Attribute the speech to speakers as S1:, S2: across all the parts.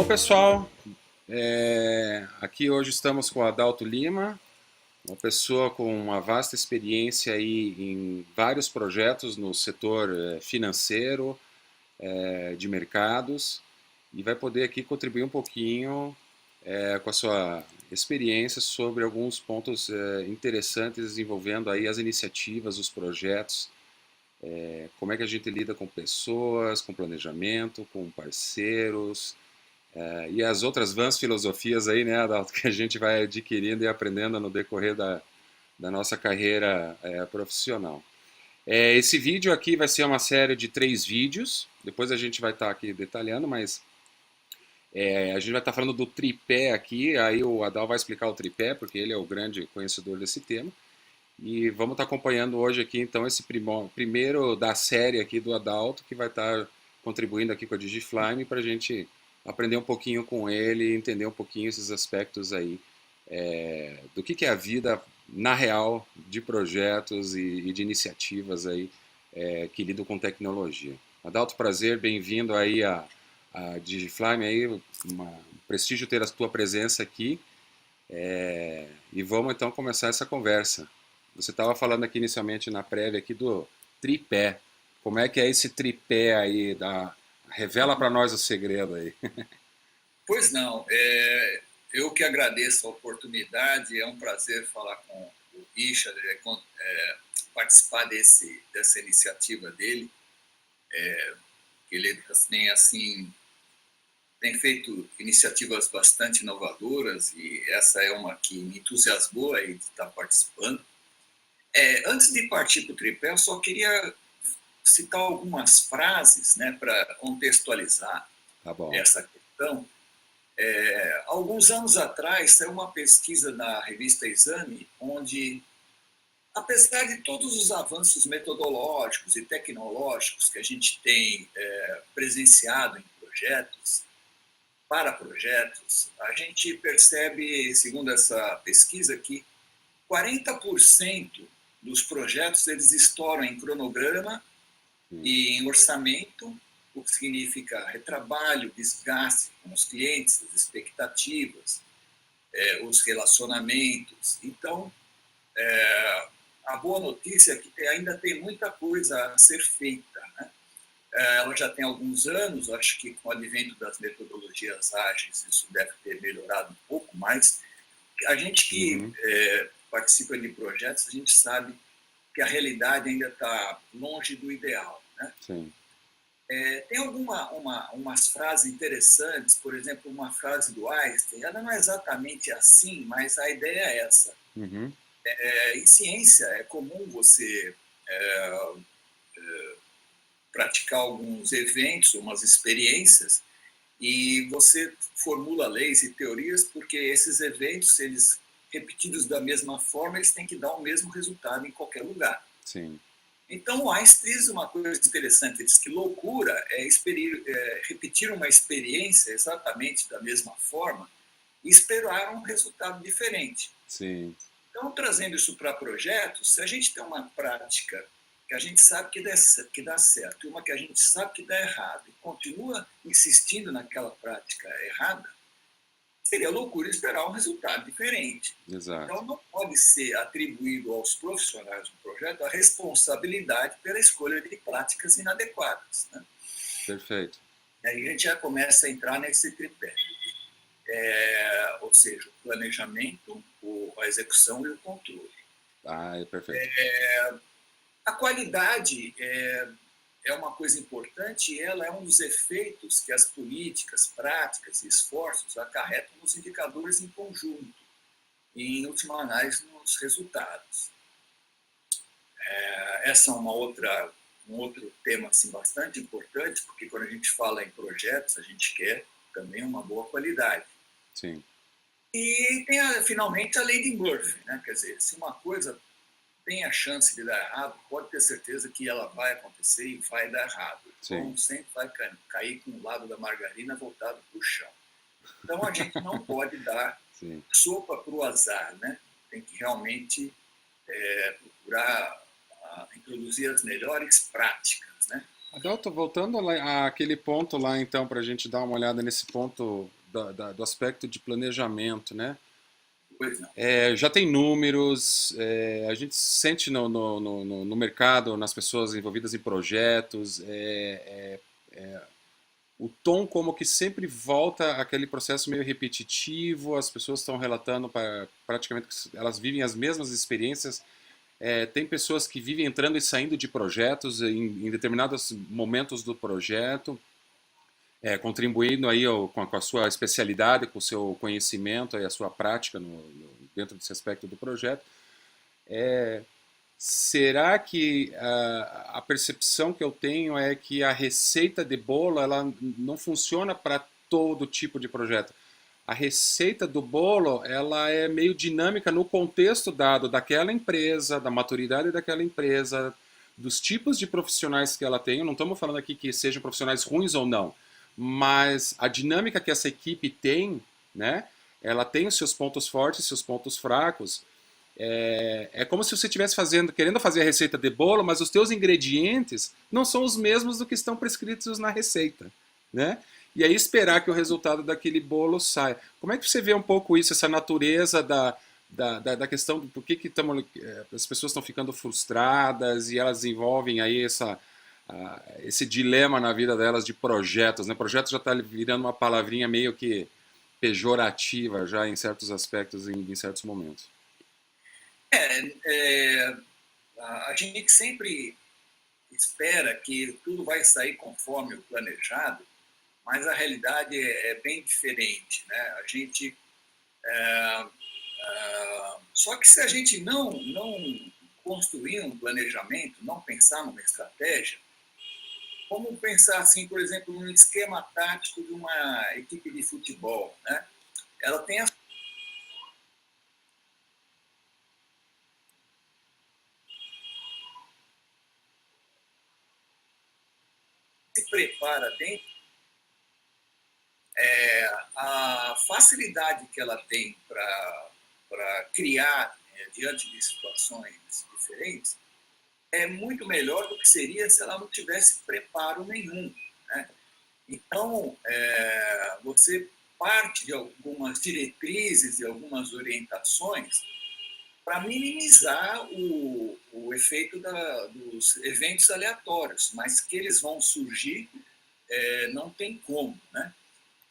S1: Alô pessoal, aqui hoje estamos com o Adalto Lima, uma pessoa com uma vasta experiência aí em vários projetos no setor financeiro, de mercados, e vai poder aqui contribuir um pouquinho com a sua experiência sobre alguns pontos interessantes envolvendo aí as iniciativas, os projetos, como é que a gente lida com pessoas, com planejamento, com parceiros, e as outras vãs filosofias aí, né, Adalto, que a gente vai adquirindo e aprendendo no decorrer da nossa carreira profissional. Esse vídeo aqui vai ser uma série de 3 vídeos, depois a gente vai estar aqui detalhando, mas a gente vai estar falando do tripé aqui, aí o Adal vai explicar o tripé, porque ele é o grande conhecedor desse tema, e vamos estar acompanhando hoje aqui, então, esse primeiro da série aqui do Adalto, que vai estar contribuindo aqui com a Digiflyme para a gente aprender um pouquinho com ele, entender um pouquinho esses aspectos aí do que é a vida na real de projetos e de iniciativas aí que lidam com tecnologia. Adalto, prazer, bem-vindo aí a Digiflyme aí, um prestígio ter a tua presença aqui. E vamos então começar essa conversa. Você estava falando aqui inicialmente na prévia aqui do tripé. Como é que é esse tripé aí? Revela para nós o segredo aí.
S2: Pois não, eu que agradeço a oportunidade, é um prazer falar com o Richard, participar dessa iniciativa dele, que ele tem feito iniciativas bastante inovadoras e essa é uma que me entusiasmou aí de estar participando. Antes de partir para o tripé, eu só queria citar algumas frases, né, para contextualizar
S1: Tá bom.
S2: essa questão. Alguns anos atrás, saiu uma pesquisa na revista Exame, onde, apesar de todos os avanços metodológicos e tecnológicos que a gente tem presenciado em projetos, para projetos, a gente percebe, segundo essa pesquisa, que 40% dos projetos eles estouram em cronograma e em orçamento, o que significa retrabalho, desgaste com os clientes, as expectativas, os relacionamentos. Então, a boa notícia é que ainda tem muita coisa a ser feita, né? Ela já tem alguns anos, acho que com o advento das metodologias ágeis isso deve ter melhorado um pouco mais. A gente que participa de projetos, a gente sabe que a realidade ainda está longe do ideal, né?
S1: Sim.
S2: Tem umas frases interessantes, por exemplo, uma frase do Einstein, ela não é exatamente assim, mas a ideia é essa.
S1: Uhum.
S2: Em ciência, é comum você praticar alguns eventos, umas experiências, e você formula leis e teorias porque esses eventos, eles repetidos da mesma forma, eles têm que dar o mesmo resultado em qualquer lugar.
S1: Sim.
S2: Então, o Einstein diz uma coisa interessante, ele diz que loucura é repetir uma experiência exatamente da mesma forma e esperar um resultado diferente.
S1: Sim.
S2: Então, trazendo isso para projetos, se a gente tem uma prática que a gente sabe que dá certo e uma que a gente sabe que dá errado e continua insistindo naquela prática errada, seria loucura esperar um resultado diferente.
S1: Exato.
S2: Então, não pode ser atribuído aos profissionais do projeto a responsabilidade pela escolha de práticas inadequadas, né?
S1: Perfeito.
S2: E aí a gente já começa a entrar nesse tripé. Ou seja, o planejamento, a execução e o controle.
S1: É perfeito.
S2: A qualidade é uma coisa importante e ela é um dos efeitos que as políticas, práticas e esforços acarretam nos indicadores em conjunto e, em última análise, nos resultados. Essa é um outro tema assim, bastante importante, porque quando a gente fala em projetos, a gente quer também uma boa qualidade.
S1: Sim.
S2: E tem, finalmente, a lei de Murphy, né? Quer dizer, se uma coisa tem a chance de dar errado, pode ter certeza que ela vai acontecer e vai dar errado. Então, sempre vai cair com o lado da margarina voltado para o chão. Então, a gente não pode dar sopa para o azar, né? Tem que realmente procurar introduzir as melhores práticas, né?
S1: Adalto, voltando lá, àquele ponto lá, então, para a gente dar uma olhada nesse ponto do aspecto de planejamento, né?
S2: Pois não.
S1: Já tem números, a gente sente no mercado, nas pessoas envolvidas em projetos, o tom como que sempre volta aquele processo meio repetitivo, as pessoas estão relatando praticamente que elas vivem as mesmas experiências. Tem pessoas que vivem entrando e saindo de projetos em determinados momentos do projeto, contribuindo aí com a sua especialidade, com o seu conhecimento e a sua prática dentro desse aspecto do projeto. Será que a percepção que eu tenho é que a receita de bolo ela não funciona para todo tipo de projeto? A receita do bolo ela é meio dinâmica no contexto dado daquela empresa, da maturidade daquela empresa, dos tipos de profissionais que ela tem. Não estamos falando aqui que sejam profissionais ruins ou não, mas a dinâmica que essa equipe tem, né? Ela tem os seus pontos fortes, seus pontos fracos. É como se você estivesse querendo fazer a receita de bolo, mas os teus ingredientes não são os mesmos do que estão prescritos na receita, né? E aí esperar que o resultado daquele bolo saia. Como é que você vê um pouco isso, essa natureza da questão do por que as pessoas estão ficando frustradas e elas envolvem aí esse dilema na vida delas de projetos, né? Projeto já está virando uma palavrinha meio que pejorativa já em certos aspectos, em certos momentos.
S2: É, a gente sempre espera que tudo vai sair conforme o planejado, mas a realidade é bem diferente, né? A gente só que se a gente não construir um planejamento, não pensar numa estratégia, como pensar assim, por exemplo, no esquema tático de uma equipe de futebol, né? Ela tem a se prepara dentro, a facilidade que ela tem para criar diante de situações diferentes é muito melhor do que seria se ela não tivesse preparo nenhum, né? Então, você parte de algumas diretrizes e algumas orientações para minimizar o efeito dos eventos aleatórios, mas que eles vão surgir, não tem como, né?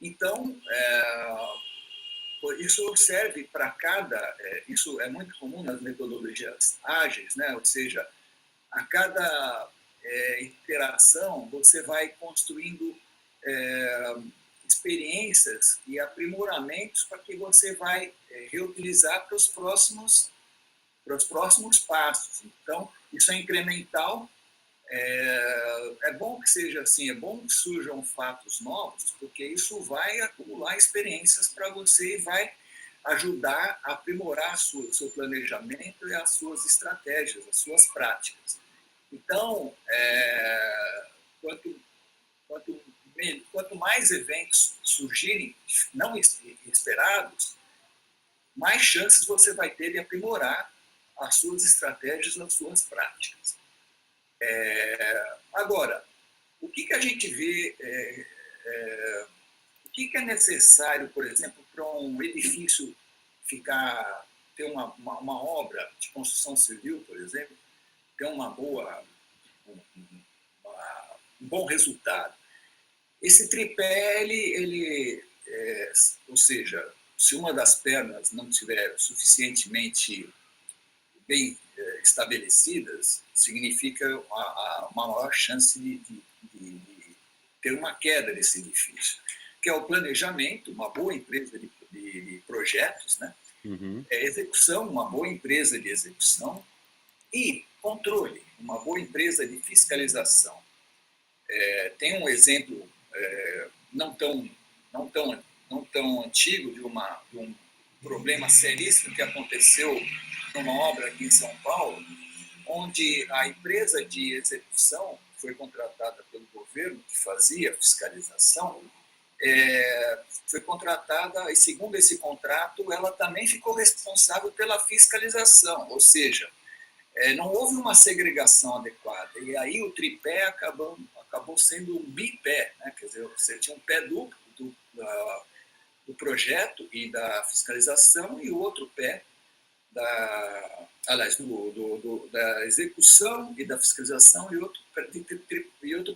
S2: Então, isso serve para isso é muito comum nas metodologias ágeis, né? Ou seja, a cada interação você vai construindo experiências e aprimoramentos para que você vai reutilizar para os próximos passos. Então, isso é incremental. É bom que seja assim, é bom que surjam fatos novos, porque isso vai acumular experiências para você e vai ajudar a aprimorar o seu planejamento e as suas estratégias, as suas práticas. Então, quanto, quanto, quanto mais eventos surgirem não esperados, mais chances você vai ter de aprimorar as suas estratégias, as suas práticas. Agora, o que a gente vê, o que é necessário, por exemplo, para um edifício ter uma obra de construção civil, por exemplo, ter um bom resultado? Esse tripé, ou seja, se uma das pernas não estiver suficientemente bem estabelecidas, significa uma maior chance de ter uma queda desse edifício, que é o planejamento, uma boa empresa de projetos, né?
S1: Uhum.
S2: Execução, uma boa empresa de execução, e controle, uma boa empresa de fiscalização. Tem um exemplo não tão antigo de um problema seríssimo que aconteceu numa obra aqui em São Paulo, onde a empresa de execução foi contratada pelo governo, que fazia fiscalização, foi contratada e, segundo esse contrato, ela também ficou responsável pela fiscalização, ou seja, não houve uma segregação adequada. E aí o tripé acabou acabou sendo um bipé, né? Quer dizer, você tinha um pé duplo do projeto e da fiscalização e o outro pé aliás, da execução e da fiscalização e outro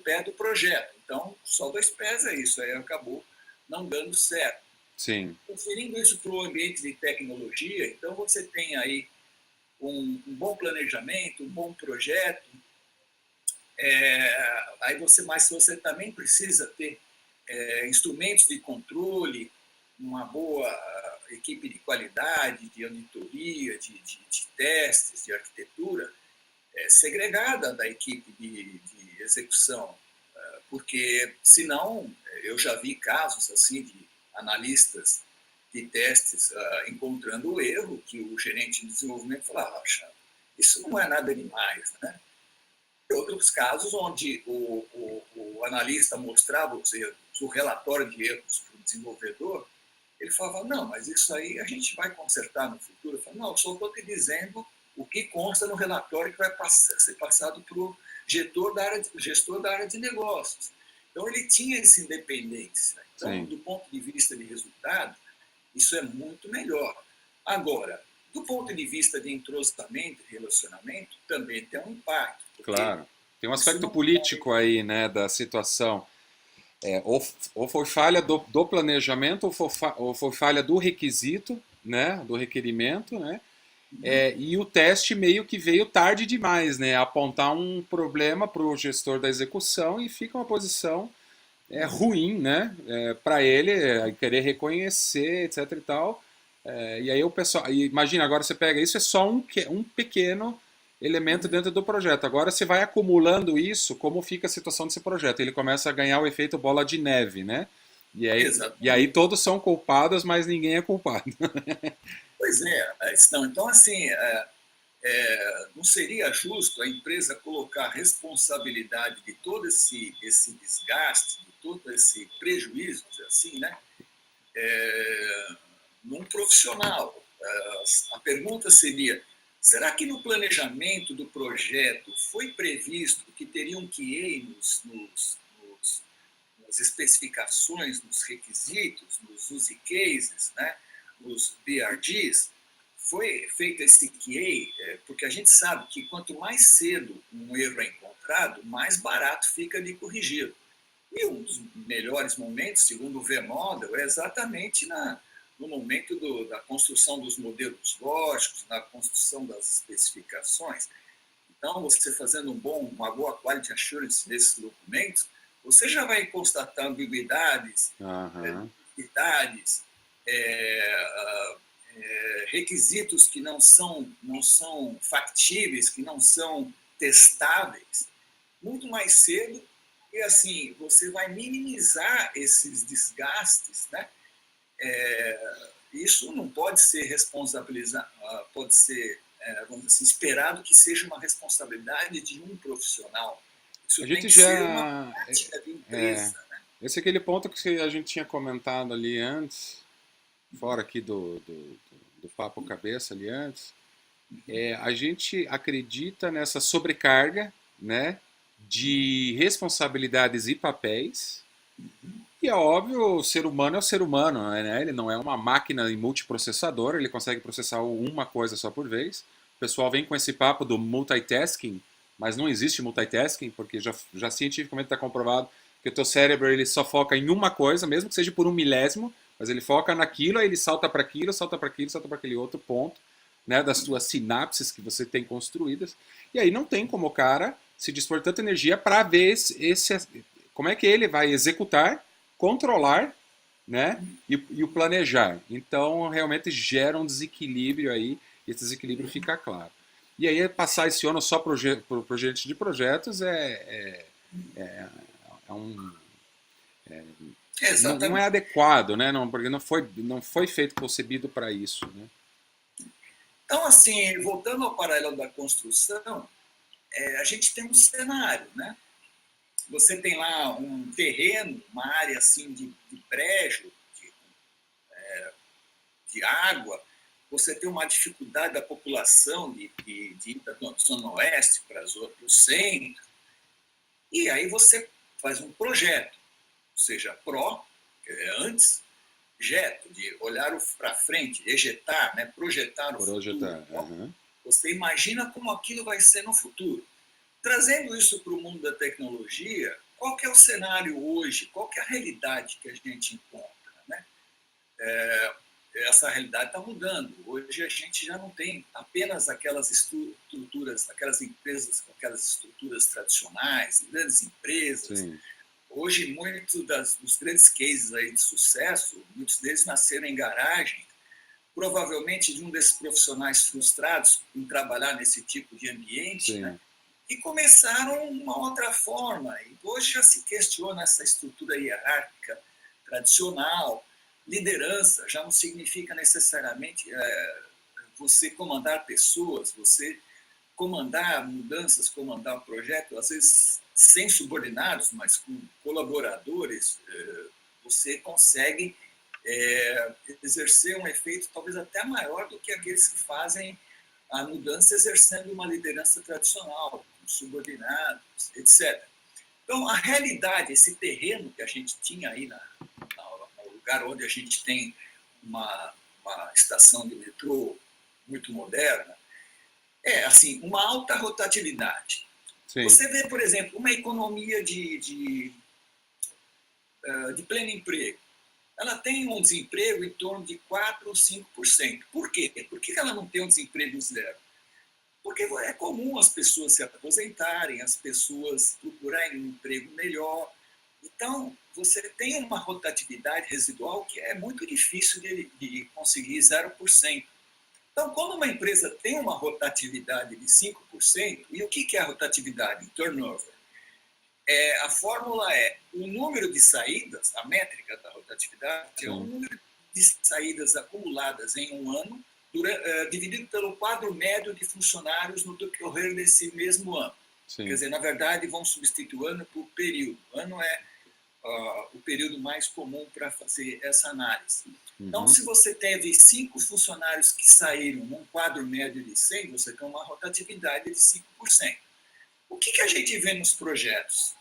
S2: pé do projeto. Então, só 2 pés é isso, aí acabou não dando certo.
S1: Sim.
S2: Transferindo isso para o ambiente de tecnologia, então você tem aí um bom planejamento, um bom projeto, mas você também precisa ter instrumentos de controle, uma boa equipe de qualidade, de auditoria, de testes, de arquitetura, segregada da equipe de execução, porque senão eu já vi casos assim de analistas de testes encontrando o erro que o gerente de desenvolvimento falava, isso não é nada demais, né? E outros casos onde o analista mostrava os erros, o relatório de erros para o desenvolvedor, ele falava, não, mas isso aí a gente vai consertar no futuro. Eu falava, não, eu só estou te dizendo o que consta no relatório que vai ser passado para o gestor da área de negócios. Então, ele tinha essa independência. Então,
S1: Sim.
S2: do ponto de vista de resultado, isso é muito melhor. Agora, do ponto de vista de entrosamento e relacionamento, também tem um impacto.
S1: Claro. Tem um aspecto político aí, né, da situação. Ou foi falha do planejamento, ou foi falha do requisito, né, do requerimento, né, e o teste meio que veio tarde demais, né, apontar um problema para o gestor da execução e fica uma posição ruim, né, para ele querer reconhecer, etc e tal. E aí o pessoal, imagina, agora você pega isso, é só um pequeno elemento dentro do projeto. Agora você vai acumulando isso, como fica a situação desse projeto. Ele começa a ganhar o efeito bola de neve, né? E aí todos são culpados, mas ninguém é culpado.
S2: Pois é, então assim, não seria justo a empresa colocar a responsabilidade de todo esse desgaste, de todo esse prejuízo, assim, né, num profissional. A pergunta seria, será que no planejamento do projeto foi previsto que teria um QA nas especificações, nos requisitos, nos use cases, né, nos BRDs? Foi feito esse QA, porque a gente sabe que quanto mais cedo um erro é encontrado, mais barato fica de corrigir. E um dos melhores momentos, segundo o V-Model, é exatamente no momento da construção dos modelos lógicos, na construção das especificações. Então, você fazendo uma boa quality assurance desses documentos, você já vai constatar ambiguidades, detalhes, requisitos que não são factíveis, que não são testáveis, muito mais cedo, e assim, você vai minimizar esses desgastes, né? Isso não pode ser responsabilizado, pode ser, vamos dizer assim, esperado que seja uma responsabilidade de um profissional. Isso
S1: A
S2: tem
S1: gente
S2: que ser uma
S1: já.
S2: prática de empresa, né?
S1: Esse é aquele ponto que a gente tinha comentado ali antes, fora aqui do papo cabeça ali antes. A gente acredita nessa sobrecarga, né, de responsabilidades e papéis. E é óbvio, o ser humano é o ser humano, né? Ele não é uma máquina multiprocessador, ele consegue processar uma coisa só por vez. O pessoal vem com esse papo do multitasking, mas não existe multitasking, porque já cientificamente está comprovado que o teu cérebro ele só foca em uma coisa, mesmo que seja por um milésimo, mas ele foca naquilo, aí ele salta para aquilo, salta para aquilo, salta para aquele outro ponto, né, das tuas sinapses que você tem construídas. E aí não tem como o cara se dispor tanta energia para ver como é que ele vai executar, controlar, né, e o planejar. Então realmente gera um desequilíbrio aí, e esse desequilíbrio fica claro. E aí passar esse ano só para o gerente de projetos não é adequado, né? Não, porque não foi feito, concebido para isso, né?
S2: Então, assim, voltando ao paralelo da construção, a gente tem um cenário, né? Você tem lá um terreno, uma área assim de brejo, de água, você tem uma dificuldade da população de ir da zona oeste para o centro, e aí você faz um projeto, ou seja, pró, que é antes, jeto, de olhar para frente, ejetar, né, projetar o futuro. Então, você imagina como aquilo vai ser no futuro. Trazendo isso para o mundo da tecnologia, qual que é o cenário hoje? Qual que é a realidade que a gente encontra? Né? Essa realidade está mudando. Hoje a gente já não tem apenas aquelas estruturas, aquelas empresas com aquelas estruturas tradicionais, grandes empresas.
S1: Sim.
S2: Hoje, muitos dos grandes cases aí de sucesso, muitos deles nasceram em garagem, provavelmente de um desses profissionais frustrados em trabalhar nesse tipo de ambiente, né? E começaram uma outra forma. E hoje já se questiona essa estrutura hierárquica tradicional. Liderança já não significa necessariamente você comandar pessoas, você comandar mudanças, comandar um projeto, às vezes sem subordinados, mas com colaboradores, você consegue exercer um efeito talvez até maior do que aqueles que fazem a mudança exercendo uma liderança tradicional, com subordinados, etc. Então, a realidade, esse terreno que a gente tinha aí no lugar onde a gente tem uma estação de metrô muito moderna, é assim, uma alta rotatividade. Sim. Você vê, por exemplo, uma economia de pleno emprego. Ela tem um desemprego em torno de 4 ou 5%. Por quê? Por que ela não tem um desemprego zero? Porque é comum as pessoas se aposentarem, as pessoas procurarem um emprego melhor. Então, você tem uma rotatividade residual que é muito difícil de conseguir 0%. Então, quando uma empresa tem uma rotatividade de 5%, e o que é a rotatividade? Turnover. A fórmula é o número de saídas, a métrica da rotatividade, é o número de saídas acumuladas em um ano, dividido pelo quadro médio de funcionários no decorrer desse mesmo ano. Sim. Quer dizer, na verdade, vão substituir ano por período. Ano é o período mais comum para fazer essa análise. Então, se você teve 5 funcionários que saíram num quadro médio de 100, você tem uma rotatividade de 5%. O que a gente vê nos projetos?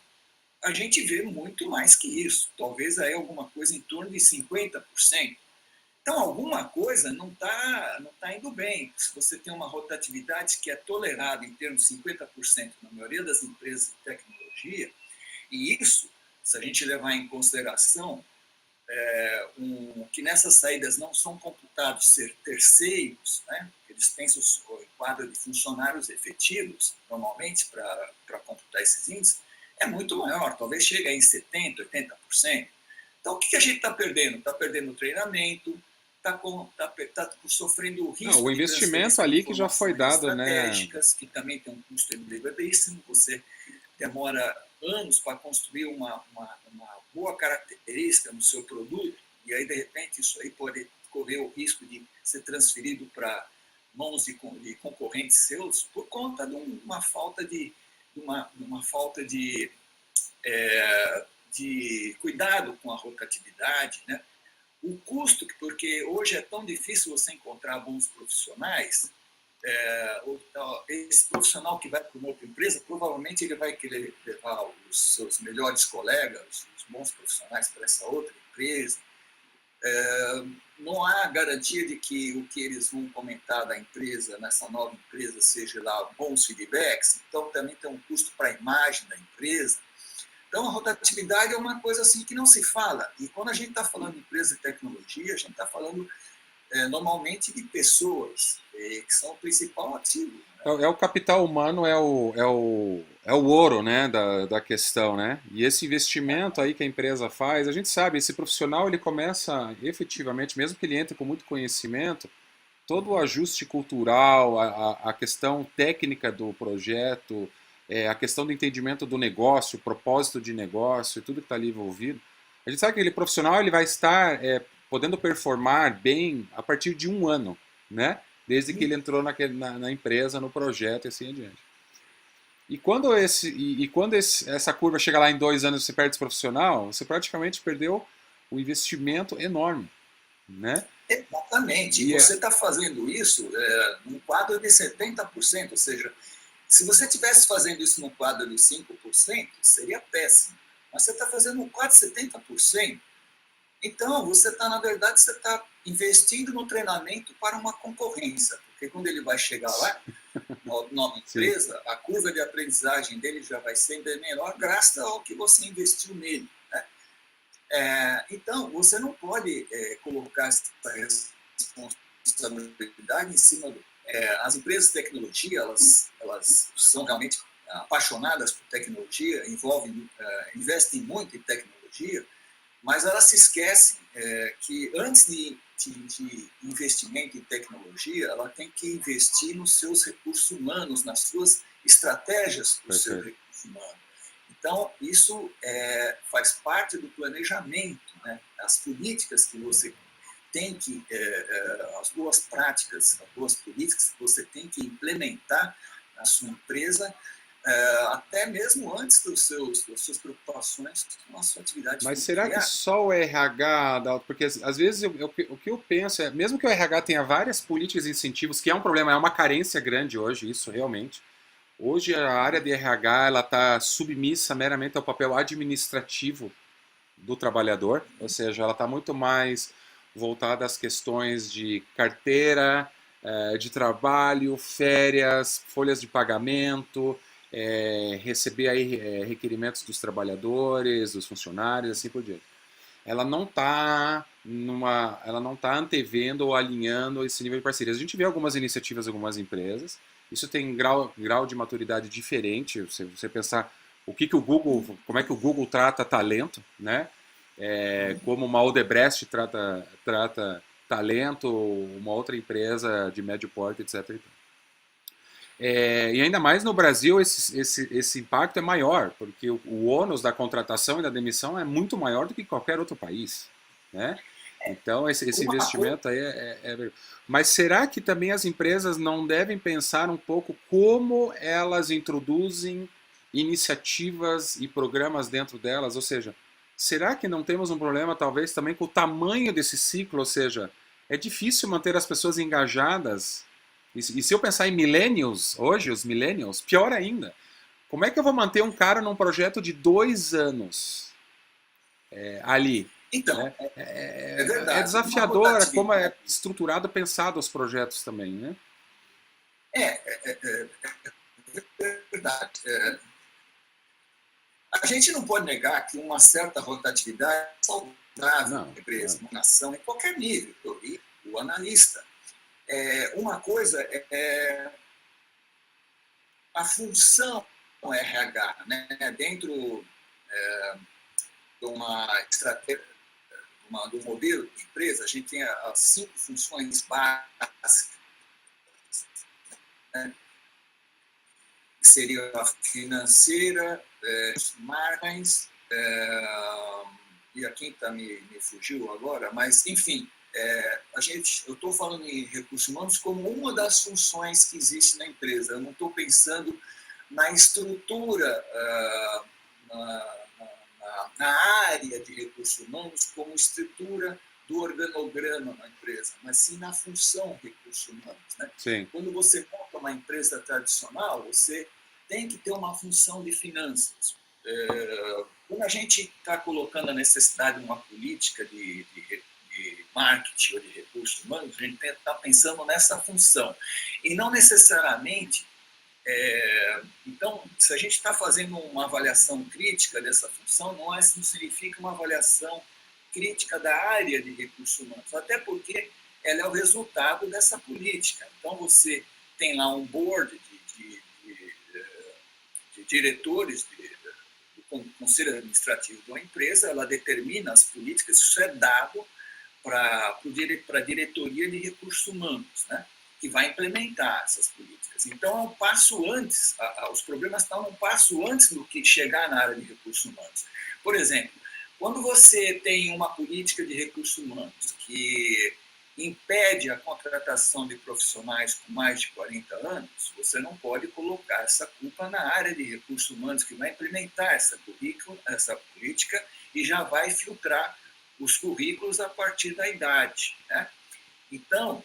S2: A gente vê muito mais que isso. Talvez aí alguma coisa em torno de 50%. Então, alguma coisa não tá indo bem. Se você tem uma rotatividade que é tolerada em termos de 50% na maioria das empresas de tecnologia, e isso, se a gente levar em consideração que nessas saídas não são computados ser terceiros, né? Eles pensam em quadro de funcionários efetivos, normalmente, para computar esses índices, é muito maior, talvez chegue em 70%, 80%. Então, o que a gente está perdendo? Está perdendo o treinamento, está sofrendo o risco
S1: o investimento ali que já foi dado,
S2: estratégicas, né? Que também tem um custo elevadíssimo, você demora anos para construir uma boa característica no seu produto, e aí, de repente, isso aí pode correr o risco de ser transferido para mãos de concorrentes seus por conta de uma falta de cuidado com a rotatividade, né? O custo, porque hoje é tão difícil você encontrar bons profissionais, esse profissional que vai para uma outra empresa, provavelmente ele vai querer levar os seus melhores colegas, os bons profissionais para essa outra empresa. Não há garantia de que o que eles vão comentar da empresa, nessa nova empresa, seja lá bons feedbacks. Então, também tem um custo para a imagem da empresa. Então, a rotatividade é uma coisa assim que não se fala. E quando a gente está falando de empresa de tecnologia, a gente está falando normalmente de pessoas, que são o principal ativo. Né?
S1: O capital humano, é o ouro, né, da questão, né? E esse investimento aí que a empresa faz, a gente sabe, esse profissional ele começa efetivamente, mesmo que ele entre com muito conhecimento, todo o ajuste cultural, a questão técnica do projeto, a questão do entendimento do negócio, o propósito de negócio, tudo que está ali envolvido. A gente sabe que aquele profissional ele vai estar podendo performar bem a partir de um ano, né? Desde que ele entrou na empresa, no projeto e assim adiante. E quando essa curva chega lá em 2 anos e você perde esse profissional, você praticamente perdeu um investimento enorme, né?
S2: Exatamente. E você está fazendo isso num quadro de 70%, ou seja, se você estivesse fazendo isso num quadro de 5%, seria péssimo. mas você está fazendo quase 70%. Então, na verdade, você está investindo no treinamento para uma concorrência, porque quando ele vai chegar lá, na nova empresa, a curva de aprendizagem dele já vai ser bem menor, graças ao que você investiu nele. Né? Então, você não pode colocar essa responsabilidade em cima do... as empresas de tecnologia, elas são realmente apaixonadas por tecnologia, investem muito em tecnologia, mas elas se esquecem que antes de investimento em tecnologia, ela tem que investir nos seus recursos humanos, nas suas estratégias do seu recurso humano. Então, isso faz parte do planejamento, né? As políticas que você tem que, as boas práticas, as boas políticas que você tem que implementar na sua empresa, até mesmo antes das suas preocupações com a sua atividade.
S1: Mas será que só o RH, Adalto, porque às vezes o que eu penso é, mesmo que o RH tenha várias políticas e incentivos, que é um problema, é uma carência grande hoje, isso realmente. Hoje a área de RH ela está submissa meramente ao papel administrativo do trabalhador, ou seja, ela está muito mais voltada às questões de carteira, de trabalho, férias, folhas de pagamento, receber aí requerimentos dos trabalhadores, dos funcionários, assim por diante. Ela não está antevendo ou alinhando esse nível de parcerias. A gente vê algumas iniciativas, algumas empresas. Isso tem grau de maturidade diferente. Você pensar como é que o Google trata talento, né? Como uma Odebrecht trata talento, uma outra empresa de médio porte, etc. E ainda mais no Brasil esse impacto é maior, porque o ônus da contratação e da demissão é muito maior do que qualquer outro país, né? Então esse investimento aí Mas será que também as empresas não devem pensar um pouco como elas introduzem iniciativas e programas dentro delas? Ou seja, será que não temos um problema talvez também com o tamanho desse ciclo? Ou seja, é difícil manter as pessoas engajadas. E se eu pensar em millennials, hoje, os millennials, pior ainda. Como é que eu vou manter um cara num projeto de 2 anos ali?
S2: Então,
S1: Né?
S2: é verdade.
S1: Desafiador como é estruturado, pensado os projetos também, né?
S2: É verdade. A gente não pode negar que uma certa rotatividade é saudável na empresa, na ação, em qualquer nível, o analista. Uma coisa a função do RH, né? Dentro de uma estratégia, do modelo de empresa, a gente tem as 5 funções básicas, né? Que seriam a financeira, marketing, e a quinta me fugiu agora, mas, enfim, eu estou falando em recursos humanos como uma das funções que existe na empresa. Eu não estou pensando na estrutura, na área de recursos humanos como estrutura do organograma na empresa, mas sim na função recursos humanos. Né?
S1: Sim.
S2: Quando você monta uma empresa tradicional, você tem que ter uma função de finanças. Quando a gente está colocando a necessidade de uma política de marketing ou de recursos humanos, a gente está pensando nessa função. E não necessariamente... Então, se a gente está fazendo uma avaliação crítica dessa função, não significa uma avaliação crítica da área de recursos humanos, até porque ela é o resultado dessa política. Então, você tem lá um board de diretores do conselho administrativo de uma empresa, ela determina as políticas, isso é dado para a diretoria de recursos humanos, né? Que vai implementar essas políticas. Então, é um passo antes, os problemas estão um passo antes do que chegar na área de recursos humanos. Por exemplo, quando você tem uma política de recursos humanos que impede a contratação de profissionais com mais de 40 anos, você não pode colocar essa culpa na área de recursos humanos que vai implementar essa política e já vai filtrar os currículos a partir da idade, né? Então,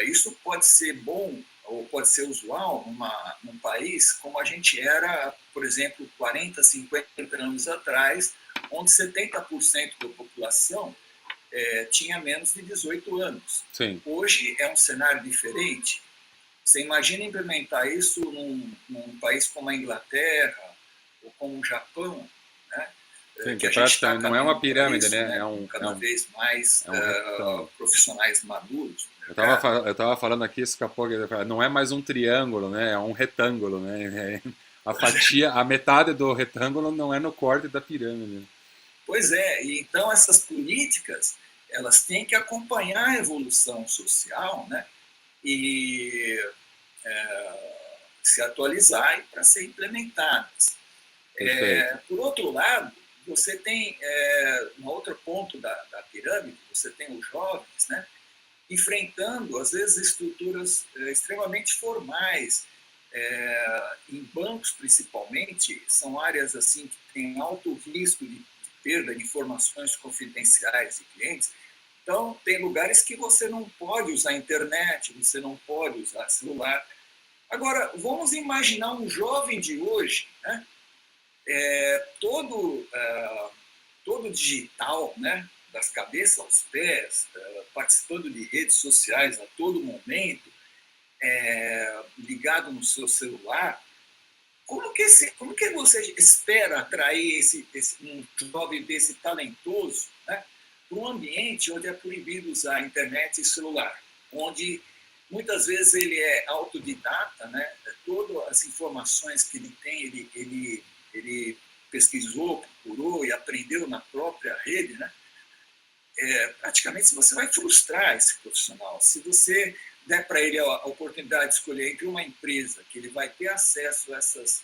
S2: isso pode ser bom ou pode ser usual num país como a gente era, por exemplo, 40, 50 anos atrás, onde 70% da população tinha menos de 18 anos.
S1: Sim.
S2: Hoje é um cenário diferente. Você imagina implementar isso num país como a Inglaterra ou como o Japão, né?
S1: Sim,
S2: Que
S1: que
S2: a gente está
S1: praticamente não é uma
S2: caminhando para
S1: pirâmide,
S2: isso,
S1: né?
S2: né? Com cada vez mais
S1: é um retângulo.
S2: profissionais maduros.
S1: Eu tava falando aqui, escapou, não é mais um triângulo, né? É um retângulo, né? A fatia, a metade do retângulo não é no corte da pirâmide.
S2: Pois é, e então essas políticas, elas têm que acompanhar a evolução social, né? E se atualizar para ser implementadas.
S1: Perfeito.
S2: Por outro lado, você tem um outro ponto da pirâmide, você tem os jovens, né, enfrentando, às vezes, estruturas extremamente formais, em bancos principalmente, são áreas assim que têm alto risco de perda de informações confidenciais de clientes. Então, tem lugares que você não pode usar internet, você não pode usar celular. Agora, vamos imaginar um jovem de hoje, né, todo digital, né, das cabeças aos pés, participando de redes sociais a todo momento, ligado no seu celular. Como que você espera atrair um jovem desse talentoso, né, para um ambiente onde é proibido usar internet e celular, onde muitas vezes ele é autodidata, né, todas as informações que ele tem, ele pesquisou, procurou e aprendeu na própria rede, né? Praticamente você vai frustrar esse profissional. Se você der para ele a oportunidade de escolher entre uma empresa que ele vai ter acesso a essas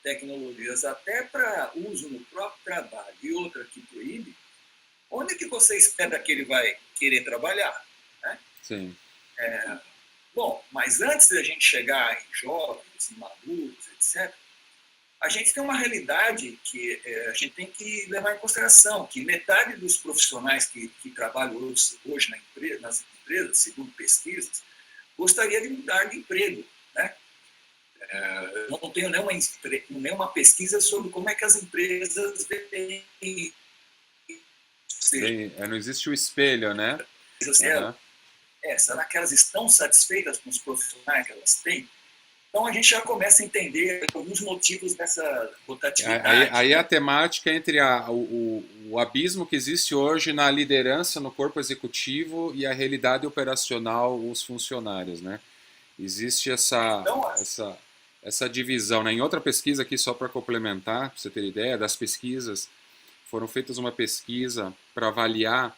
S2: tecnologias até para uso no próprio trabalho e outra que proíbe, onde que você espera que ele vai querer trabalhar? Né?
S1: Sim.
S2: Bom, mas antes da gente chegar em jovens, em maduros, etc., a gente tem uma realidade que a gente tem que levar em consideração, que metade dos profissionais que trabalham hoje nas empresas, segundo pesquisas, gostaria de mudar de emprego. Né? Eu não tenho nenhuma pesquisa sobre como é que as empresas veem.
S1: Bem, não existe o espelho, né?
S2: Uhum. Será que elas estão satisfeitas com os profissionais que elas têm? Então a gente já começa a entender alguns motivos dessa rotatividade.
S1: Aí né? A temática entre o abismo que existe hoje na liderança, no corpo executivo e a realidade operacional, os funcionários, né? Existe essa divisão, né? Em outra pesquisa aqui, só para complementar, para você ter ideia, das pesquisas, foram feitas uma pesquisa para avaliar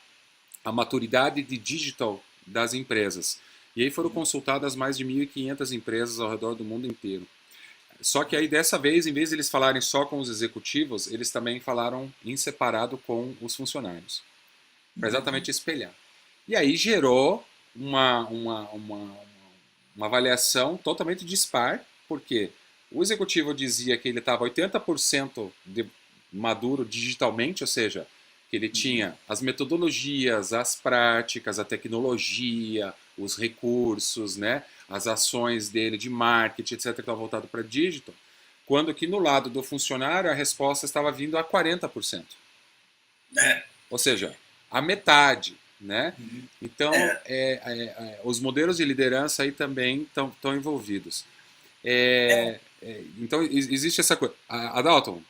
S1: a maturidade de digital das empresas. E aí foram consultadas mais de 1.500 empresas ao redor do mundo inteiro. Só que aí dessa vez, em vez de eles falarem só com os executivos, eles também falaram em separado com os funcionários. Para exatamente espelhar. E aí gerou uma avaliação totalmente dispar, porque o executivo dizia que ele estava 80% maduro digitalmente, ou seja, que ele tinha as metodologias, as práticas, a tecnologia, os recursos, né, as ações dele de marketing, etc., que estava voltado para digital, quando que no lado do funcionário a resposta estava vindo a 40%. Ou seja, a metade. Né? Então, os modelos de liderança aí também estão envolvidos. Então, existe essa coisa. Adalton,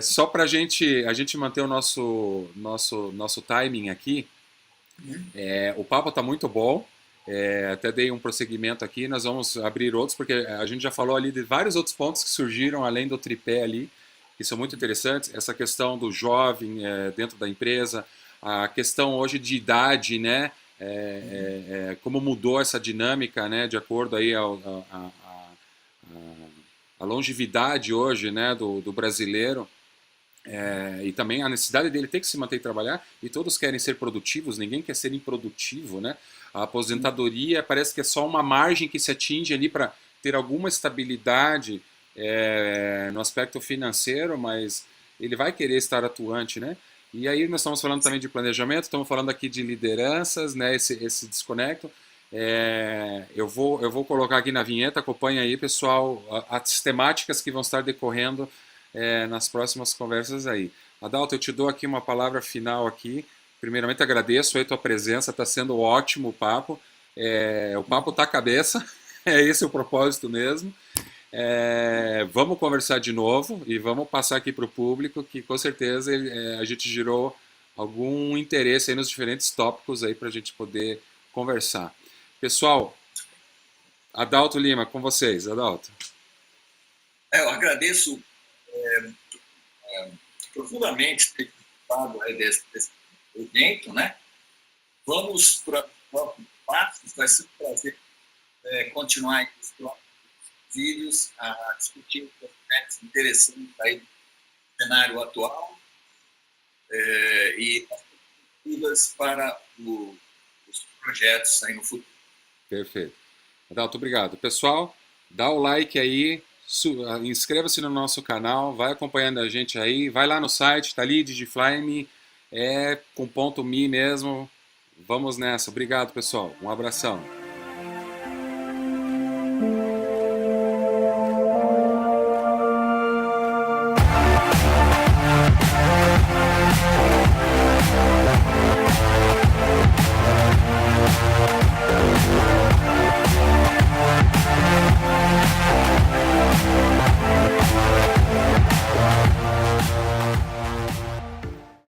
S1: só para a gente manter o nosso timing aqui, o papo está muito bom. Até dei um prosseguimento aqui, nós vamos abrir outros, porque a gente já falou ali de vários outros pontos que surgiram além do tripé ali, que são muito interessantes. Essa questão do jovem dentro da empresa, a questão hoje de idade, né? Como mudou essa dinâmica, né? De acordo aí a longevidade hoje, né? Do brasileiro. E também a necessidade dele ter que se manter e trabalhar, e todos querem ser produtivos, ninguém quer ser improdutivo, né? A aposentadoria parece que é só uma margem que se atinge ali para ter alguma estabilidade no aspecto financeiro, mas ele vai querer estar atuante, né? E aí nós estamos falando também de planejamento, estamos falando aqui de lideranças, né? Esse desconecto. Eu vou colocar aqui na vinheta, acompanha aí, pessoal, as temáticas que vão estar decorrendo nas próximas conversas aí. Adalto, eu te dou aqui uma palavra final aqui. Primeiramente, agradeço aí a tua presença, está sendo ótimo o papo. O papo tá cabeça, é esse o propósito mesmo. Vamos conversar de novo e vamos passar aqui para o público que com certeza a gente gerou algum interesse aí nos diferentes tópicos aí para a gente poder conversar. Pessoal, Adalto Lima, com vocês. Adalto.
S2: Eu agradeço profundamente ter participado aí desse evento, né? Vamos para os próximos passos, vai ser um prazer continuar os próximos vídeos a discutir aspectos interessantes aí do cenário atual e as perspectivas para os projetos aí no futuro.
S1: Perfeito. Adalto, obrigado. Pessoal, dá o like aí, inscreva-se no nosso canal, vai acompanhando a gente aí, vai lá no site, tá ali, Digiflyme, com ponto .me mesmo. Vamos nessa. Obrigado, pessoal. Um abração.